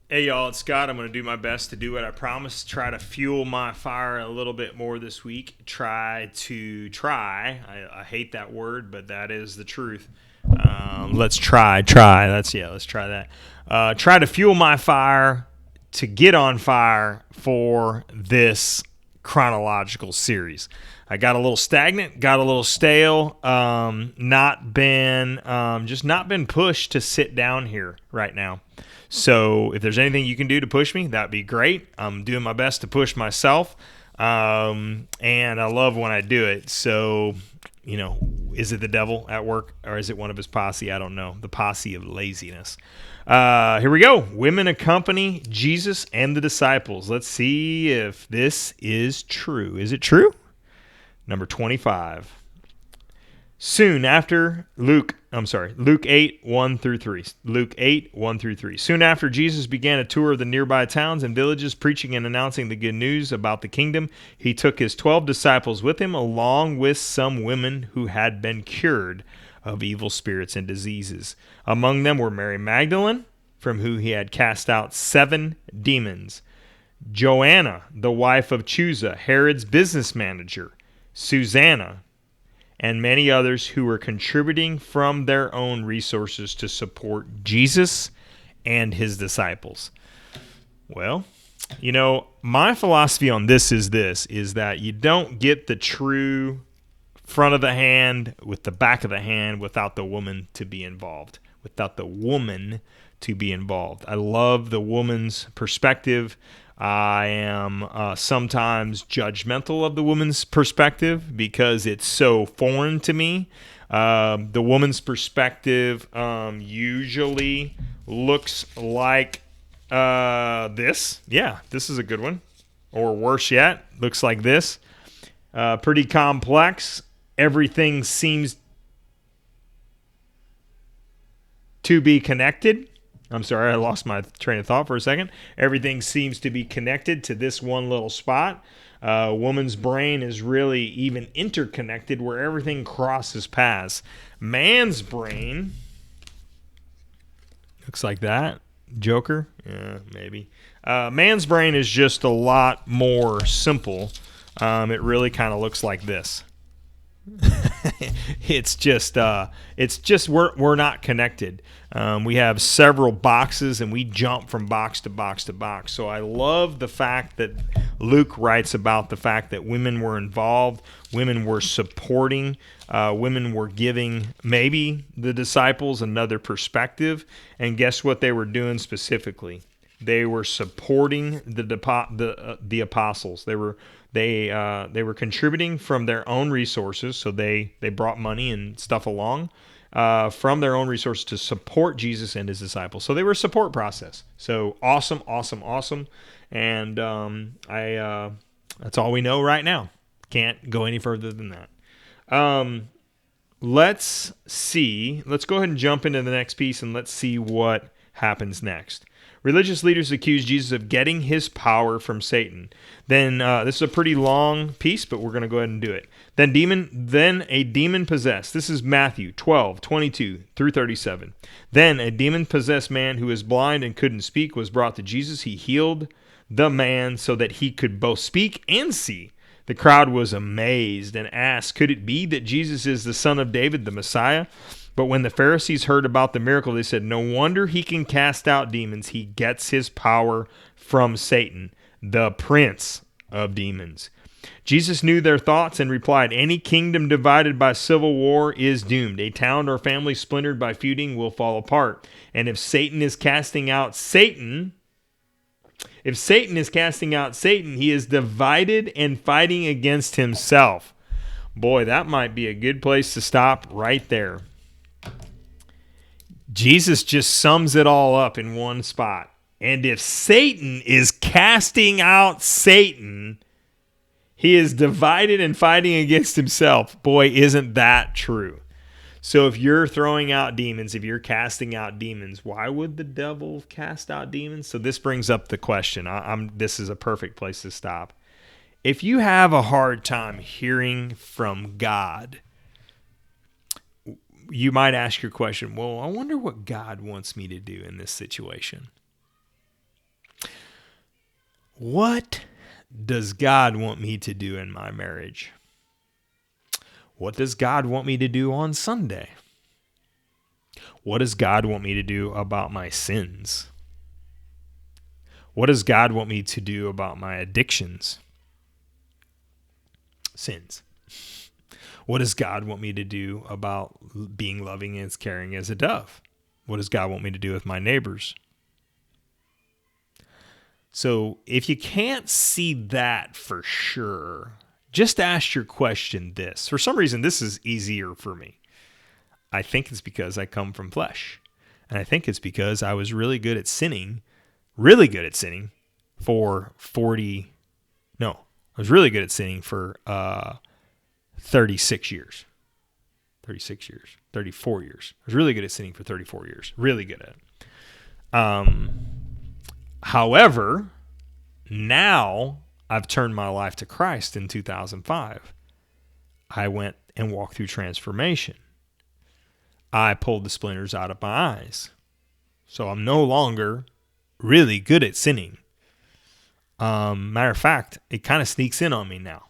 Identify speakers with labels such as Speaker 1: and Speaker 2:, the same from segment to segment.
Speaker 1: Hey y'all, it's Scott. I'm going to do my best to do what I promised. Try to fuel my fire a little bit more this week. I hate that word, but that is the truth. Let's try. Let's try that. Try to fuel my fire to get on fire for this chronological series. I got a little stagnant, got a little stale, just not been pushed to sit down here right now. So if there's anything you can do to push me, that'd be great. I'm doing my best to push myself, and I love when I do it. So, is it the devil at work or is it one of his posse? I don't know. The posse of laziness. Here we go. Women accompany Jesus and the disciples. Let's see if this is true. Is it true? Number 25. Soon after Luke 8, 1 through 3. Luke 8, 1 through 3. Soon after Jesus began a tour of the nearby towns and villages, preaching and announcing the good news about the kingdom, he took his 12 disciples with him, along with some women who had been cured of evil spirits and diseases. Among them were Mary Magdalene, from whom he had cast out 7 demons, Joanna, the wife of Chuza, Herod's business manager, Susanna, and many others who were contributing from their own resources to support Jesus and his disciples. Well, my philosophy on this is that you don't get the true front of the hand with the back of the hand without the woman to be involved. I love the woman's perspective. I am sometimes judgmental of the woman's perspective because it's so foreign to me. The woman's perspective usually looks like this. Yeah, this is a good one. Or worse yet, looks like this. Pretty complex. Everything seems to be connected. I'm sorry, I lost my train of thought for a second. Everything seems to be connected to this one little spot. Woman's brain is really even interconnected where everything crosses paths. Man's brain looks like that. Joker? Yeah, maybe. Man's brain is just a lot more simple. It really kind of looks like this. It's just we're not connected. We have several boxes and we jump from box to box to box. So I love the fact that Luke writes about the fact that women were involved, women were supporting, women were giving maybe the disciples another perspective. And guess what they were doing specifically? They were supporting the apostles. They were contributing from their own resources, so they brought money and stuff along from their own resources to support Jesus and his disciples. So they were a support process. So awesome, and that's all we know right now. Can't go any further than that. Let's see. Let's go ahead and jump into the next piece, and let's see what happens next. Religious leaders accuse Jesus of getting his power from Satan. Then this is a pretty long piece, but we're going to go ahead and do it. Then a demon possessed. This is Matthew 12:22 through 37. Then a demon-possessed man who was blind and couldn't speak was brought to Jesus. He healed the man so that he could both speak and see. The crowd was amazed and asked, "Could it be that Jesus is the son of David, the Messiah?" But when the Pharisees heard about the miracle, they said, "No wonder he can cast out demons. He gets his power from Satan, the prince of demons." Jesus knew their thoughts and replied, "Any kingdom divided by civil war is doomed. A town or family splintered by feuding will fall apart. And if Satan is casting out Satan, he is divided and fighting against himself." Boy, that might be a good place to stop right there. Jesus just sums it all up in one spot. And if Satan is casting out Satan, he is divided and fighting against himself. Boy, isn't that true? So if you're throwing out demons, if you're casting out demons, why would the devil cast out demons? So this brings up the question. This is a perfect place to stop. If you have a hard time hearing from God, you might ask your question, well, I wonder what God wants me to do in this situation. What does God want me to do in my marriage? What does God want me to do on Sunday? What does God want me to do about my sins? What does God want me to do about my addictions? Sins. What does God want me to do about being loving and caring as a dove? What does God want me to do with my neighbors? So if you can't see that for sure, just ask your question this. For some reason, this is easier for me. I think it's because I come from flesh. And I think it's because I was really good at sinning for 36 years. 34 years. I was really good at sinning for 34 years. Really good at it. However, now I've turned my life to Christ in 2005. I went and walked through transformation. I pulled the splinters out of my eyes. So I'm no longer really good at sinning. Matter of fact, it kind of sneaks in on me now.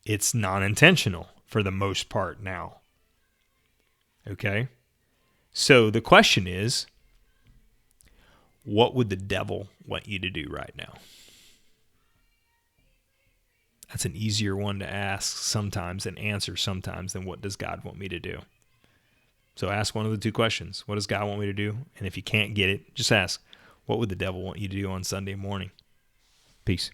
Speaker 1: It's non-intentional for the most part now. Okay? So the question is, what would the devil want you to do right now? That's an easier one to ask sometimes and answer sometimes than what does God want me to do? So ask one of the two questions. What does God want me to do? And if you can't get it, just ask, what would the devil want you to do on Sunday morning? Peace.